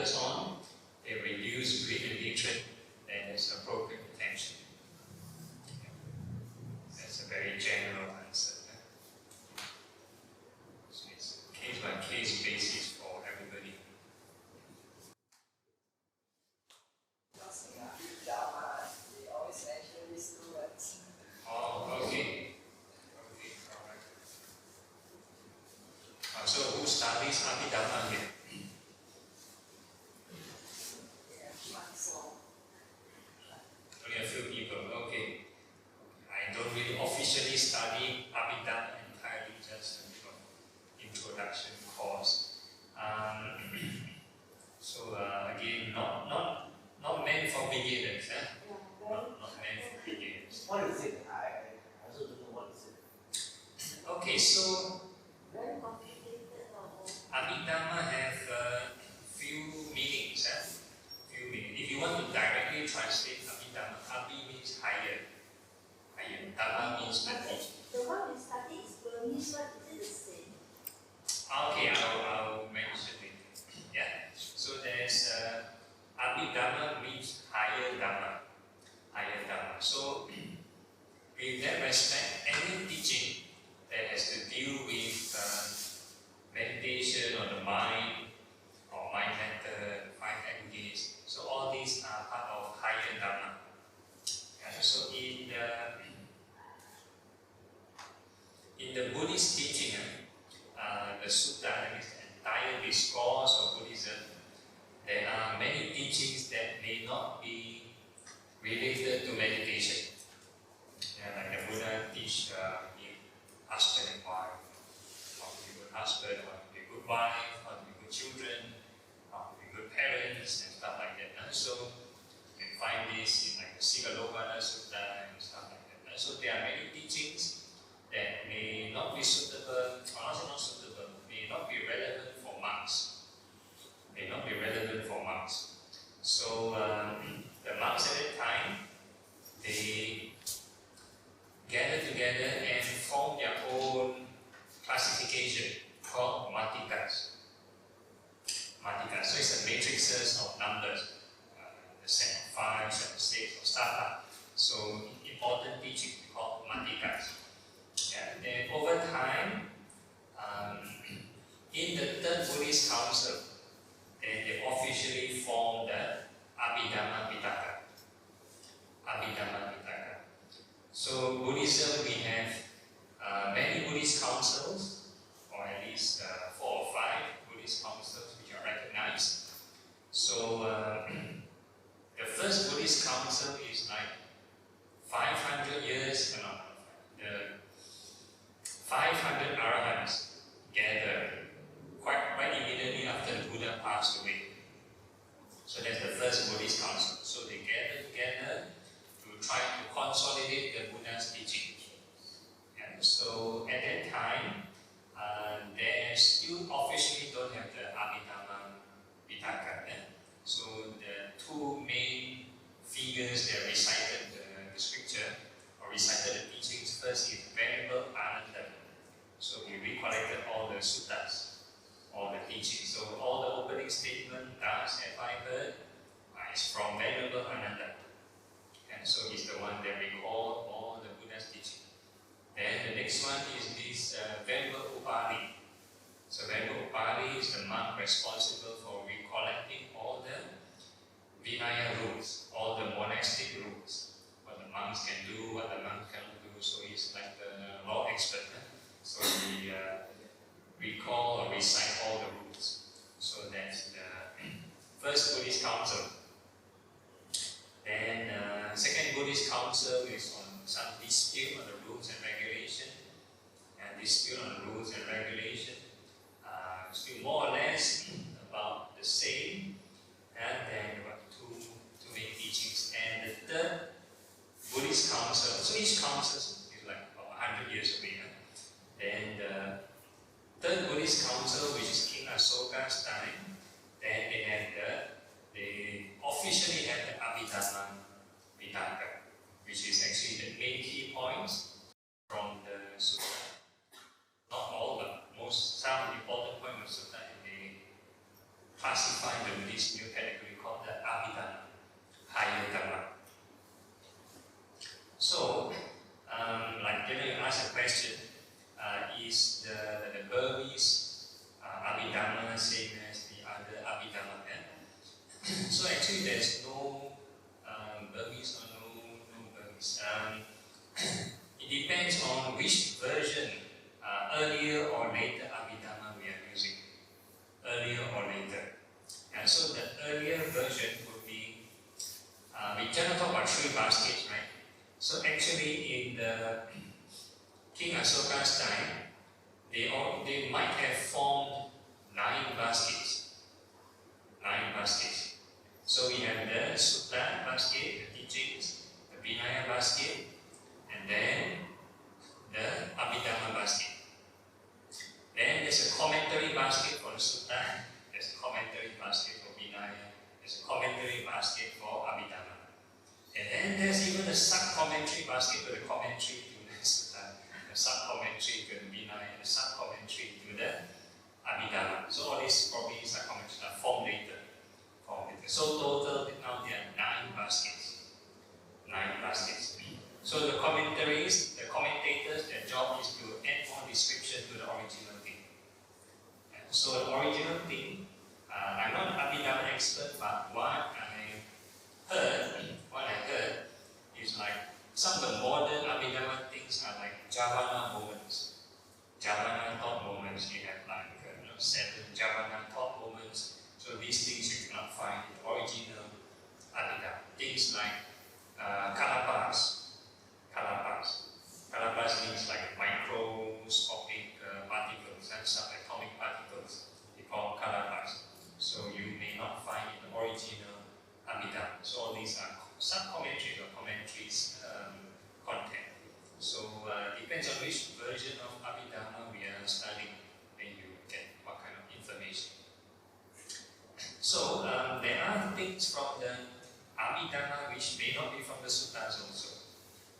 focus on, they reduce greed and hatred, then there's appropriate attention. That's a very general answer. So it's a case-by-case basis for everybody. They always mention these two words. Oh, okay. Okay, alright. So who studies Abhidhamma here? Only a few people, okay. I don't really officially study Abhidhamma entirely, just an introduction course. So again, not meant for beginners. Not meant for beginners. What is it? I also don't know what is it. Okay, so Very complicated. Abhidhamma have few meanings. Few meanings. If you want to directly translate Abhidhamma, Abhi means higher. Higher. Dhamma means the teaching. The one we study is Burmese, but is it the same? Okay, I'll mention it. Yeah. So there's Abhidhamma means higher Dhamma. Higher Dhamma. So with that respect, any teaching that has to deal with meditation on the mind, or mind method, five aggregates, so all these are part of higher Dhamma. Yeah, so in the Buddhist teaching, the sutta, that is the entire discourse of Buddhism, there are many teachings that may not be related to meditation. Yeah, like the Buddha teach husband and wife, how to be a good husband, how to be a good wife, how to be good children, how to be good parents, and stuff like that. So you can find this in like the Sigalobana Sutta and stuff like that. So there are many teachings that may not be suitable, or not suitable, may not be relevant for monks. May not be relevant for monks. So the monks at that time, they gather together and form their own classification called Matikas. Matikas. So it's a matrices of numbers, the set of 5, set of 6, or stuff. So important teaching called Matikas. Yeah. Then over time, in the Third Buddhist Council, they officially formed the Abhidhamma Pitaka. Abhidhamma Pitaka. So Buddhism, we have many Buddhist councils, or at least 4 or 5 Buddhist councils which are recognized. So the first Buddhist council is like 500 years, the 500 Arahants gathered quite immediately after the Buddha passed away. So that's the first Buddhist council. So they gathered together to try to consolidate the Buddha's teaching. And so at that time, they still officially don't have the Abhidhamma Pitaka. So the two main figures that recited the scripture, or recited the teachings, first is Venerable Ananda. So he recollected all the suttas, all the teachings. So all the opening statement, thus have I heard, is from Venerable Ananda. And so he's the one that recalled all the Buddha's teaching. Then the next one is this Venerable Upali. So Venerable Upali is the monk responsible for recollecting all the Vinaya rules, all the monastic rules, what the monks can do, what the monks cannot do. So he's like the law expert. So he recall or recite all the rules. So that's the first Buddhist council. Then second Buddhist council is on some dispute on the rules and regulation. And dispute on the rules and regulation, still more or less about the same. And then about two main teachings. And the third Buddhist council, so each council is like about 100 years away. Then the third Buddhist council, which is King Asoka's time, then they officially have the Abhidhamma Pitaka, which is actually the main key points from the sutta. Not all, but some important points of sutta, and they classified into this new category called the Abhidhamma, higher Dhamma. So, like you asked a question, is the Burmese Abhidhamma same as the other Abhidhamma? So actually there's no Burmese or no Burmese. It depends on which version, earlier or later Abhidhamma we are using. Earlier or later. And so the earlier version would be, we generally talk about 3 baskets, right? So actually in the King Asoka's time, they might have formed 9 baskets. 9 baskets. So we have the Sutta basket, the teachings, the Vinaya basket, and then the Abhidhamma basket. Then there's a commentary basket for the Sutta, there's a commentary basket for Vinaya, there's a commentary basket for Abhidhamma. And then there's even a sub-commentary basket to the commentary to the Sutta, the sub-commentary to the Vinaya, the sub-commentary to the Abhidhamma. So all these probably sub-commentaries are formed later. So total now there are 9 baskets. 9 baskets. So the commentaries, the commentators, their job is to add more description to the original thing. So the original thing, I'm not an Abhidhamma expert, but what I heard is like some of the modern Abhidhamma things are like Javana moments. Javana thought moments, you have like 7 Javana thought moments. So these things you cannot find in the original Abhidhamma. Things like Kalapas. Kalapas means like microscopic particles and subatomic particles. They call Kalapas. So you may not find in the original Abhidhamma. So all these are sub-commentaries or commentaries content. So depends on which version of Abhidhamma we are studying, then you get what kind of information. So there are things from the Abhidhamma which may not be from the suttas also.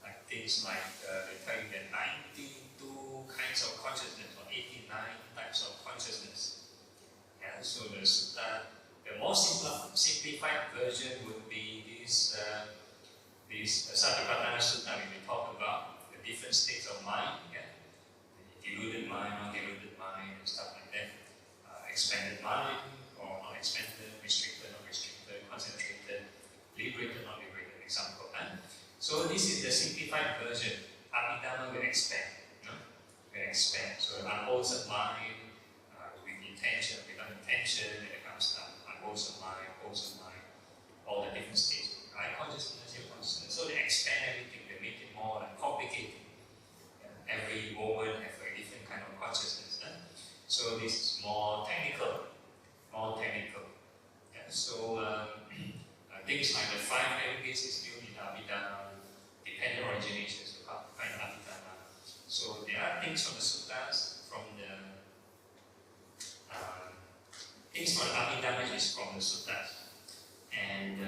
Like things like they tell you that 92 kinds of consciousness or 89 types of consciousness. Yeah, so the sutta, the most simplified version would be this Satipatthana Sutta when we talk about the different states of mind, yeah? The deluded mind, non-deluded mind, and stuff like that. Expanded mind, or non-expanded, restricted, non-restricted, concentrated, liberated, non-liberated, example. So this is the simplified version. Abhidhamma will expand. Will expand. So unwholesome mind, with intention, without intention, and it comes down. Unwholesome mind, wholesome mind, all the different states. Right consciousness, your consciousness. So they expand everything, they make it more like complicated. Yeah. Every moment have a different kind of consciousness. So this is more technical. Yeah, so things like the 5 aggregates is still in Abhidhamma, dependent originations to find Abhidhamma. So there are things from the suttas, from the things from the Abhidhamma is from the suttas. And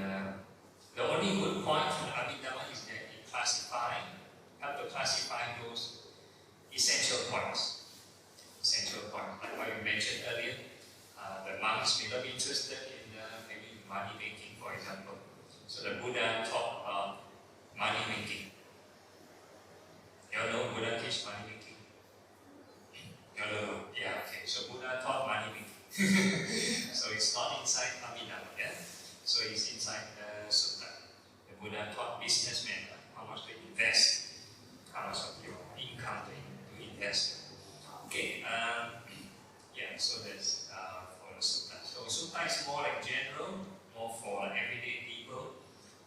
the only good point from the Abhidhamma is that it help to classify those essential points. Like what you mentioned earlier, the monks may not be interested in maybe money making, for example. So the Buddha taught about money making. You all know Buddha teach money making? You all know? Yeah, okay. So Buddha taught money making. So it's not inside Abhidhamma, yeah? So it's inside the Sutta. The Buddha taught businessmen how much to invest, how much of your income to invest. Okay, yeah, so that's for the sutta. So sutta is more like general, more for everyday people,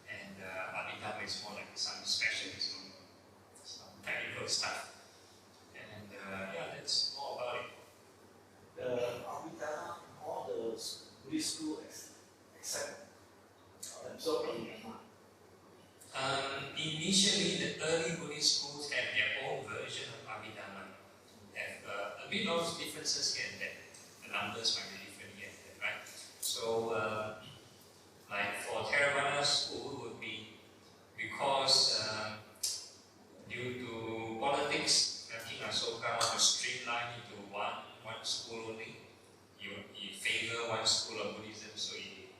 and Abhidhamma is more like some specialism, some technical stuff. And yeah, that's more about it. The Abhidhamma, all the Buddhist schools accept absorb Abhidhamma. Initially, the early Buddhist schools have their own version of Abhidhamma. Have a bit of differences here and there. The numbers might be different here and there, right? So, like for Theravada school would be because due to politics, King Asoka want to streamline into one school only. He favor one one school of Buddhism, so he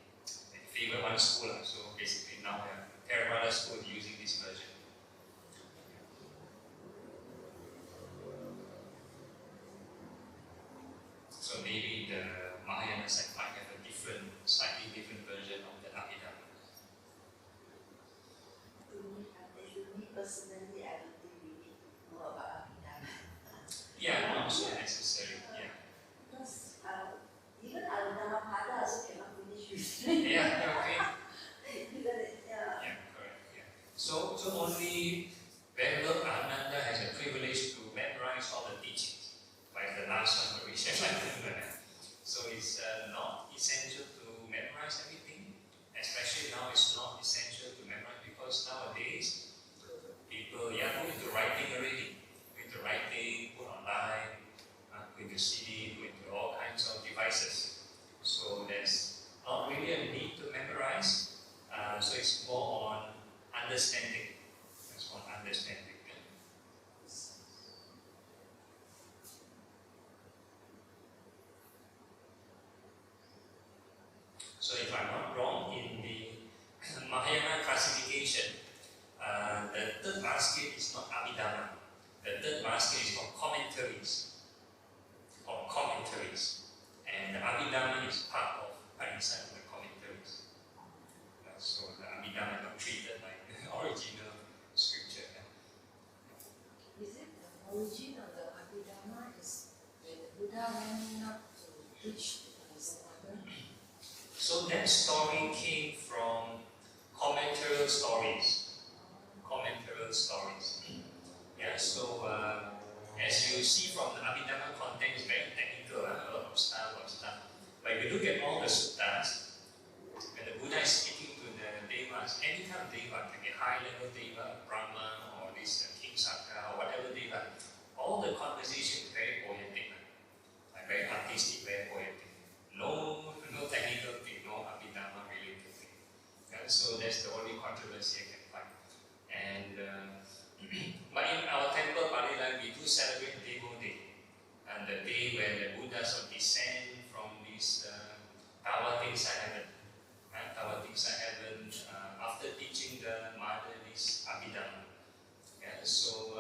favored one school. So basically now Theravada school using this version. So maybe the Mahayana sect might have a slightly different version of the Abhidhamma. To me personally, I don't think we need to know about Abhidhamma. Yeah, not so necessary. Yeah. Because even our Dhammapada also cannot finish with it. Yeah. Okay. Yeah, correct. Yeah. So only Venerable Ananda has a privilege to memorize all the teachings, like the last one we shared. So it's not essential to memorize everything. Especially now, it's not essential to memorize because nowadays people go into writing already. With the writing, put online, with the CD, with all kinds of devices. So there's not really a need to memorize. So it's more on understanding. It's on understanding. So if I'm not wrong, in the Mahayana classification, the third basket is not Abhidhamma. The third basket is called commentaries. And the Abhidhamma is part of inside of the commentaries. So the Abhidhamma is not treated like the original scripture. Is it the origin of the Abhidhamma is when the Buddha went up to preach to his mother? So that story came from commentarial stories. Yeah, so as you see from the Abhidhamma content, it's very technical, a lot of stuff. But if you look at all the suttas, when the Buddha is speaking to the devas, any kind of deva, like a high level deva, Brahma, or this King Saka, or whatever deva, all the conversation is very poetic, like very artistic, very poetic. No technical thing, no Abhidhamma related thing. Yeah, so that's the only controversy I can find. And but in our temple, Palilan, we do celebrate Devo Day, and the day when the Buddhas will descend from this Tawatingsa heaven. Tawatingsa heaven, after teaching the mother this Abhidhamma. Yeah, so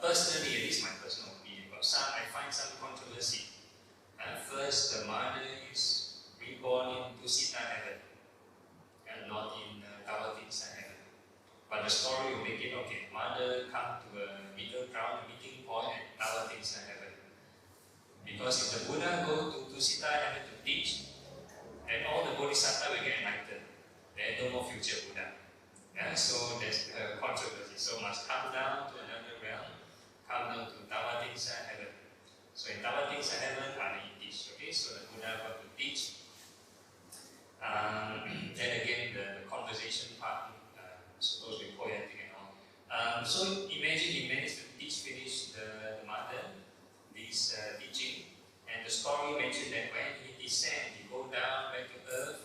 personally, at least my personal opinion, but I find some controversy. First, the mother is reborn in Tusita heaven, and not in Tawatingsa heaven. But the story will make it okay. Mother come to a middle ground, a meeting point at Tawatingsa heaven. Because if the Buddha go to Tusita heaven to teach, then all the Bodhisattva will get enlightened. There is no more future Buddha. Yeah, so there's a controversy. So must come down to another realm, come down to Tawatingsa heaven. So in Tawatingsa heaven, Ani teach. Okay, so the Buddha got to teach. Then again, the conversation part, supposed to be poetic and all. So imagine he managed to finish the mother, this teaching, and the story mentioned that when he descends, he go down back to earth,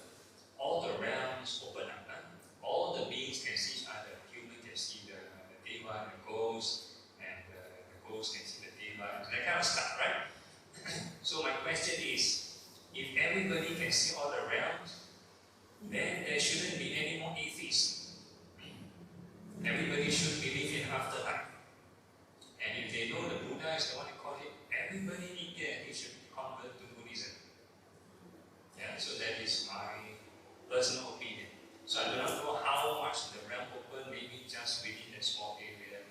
all the realms open up. All the beings can see each other. Human can see the deva, the ghost, and the ghost can see the deva, that kind of stuff, right? So my question is, if everybody can see all the realms, then there shouldn't be any more atheists. Everybody should believe in afterlife. And if they know the Buddha is the one who called it, everybody in India should convert to Buddhism. Yeah, so that is my personal opinion. So I do not know how much the realm open, maybe just within a small area.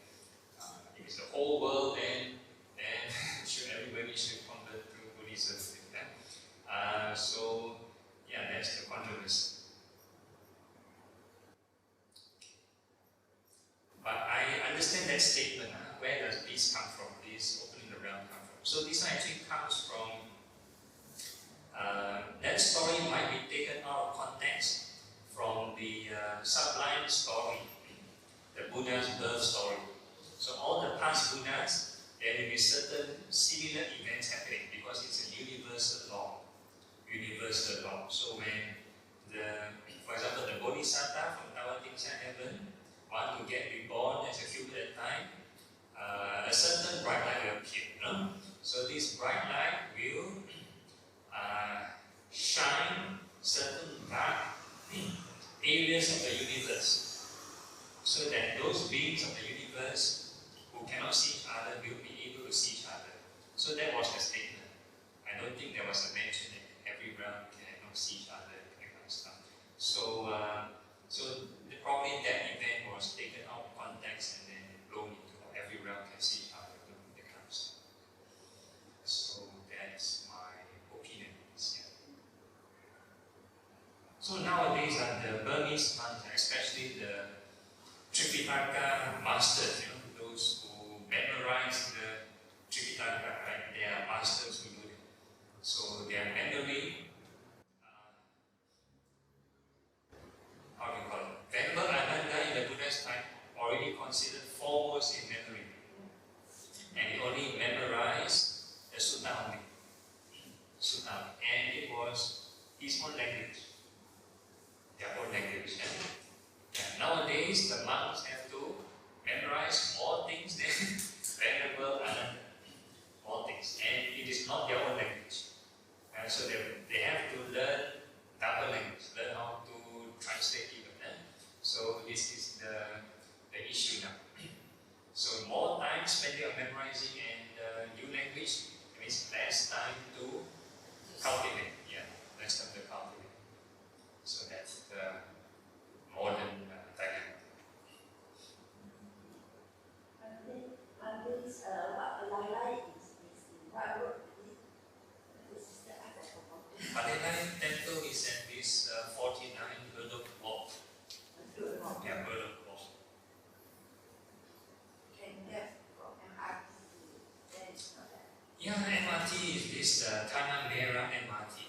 If it's the whole world, then everybody should convert to Buddhism. Yeah? So yeah, that's the controversy. But I understand that areas of the universe, so that those beings of the universe who cannot see each other will be able to see each other. So that was the statement. I don't think there was a mention that every realm cannot see each other, that kind of stuff. So, probably that event was taken out of context and then blown into every realm can see each other, that kind of stuff. So that's my opinion. Yeah. So nowadays, the Burmese monks, especially the Tripitaka masters, those who memorize the Tripitaka, right? They are masters who do it. So their memory, how do you call it? Venerable Ananda in the Buddha's time already considered foremost in memory. And he only memorized the sutta only. Sutta. And it was his own language. Their own language. And nowadays, the monks have to memorize more things than Venerable Ananda. More things. And it is not their own language. And so they have to learn double language, learn how to translate even. So this is the issue now. So more time spent on memorizing and new language means less time to cultivate. Yeah, less time to cultivate. So that's the modern dilemma. This Lalai is in what road? This is the Padilai temple is at this 49 Bharu walk. Yeah, Bharu walk. Can get from MRT to there is not that. Yeah, MRT is this Tanah Merah MRT.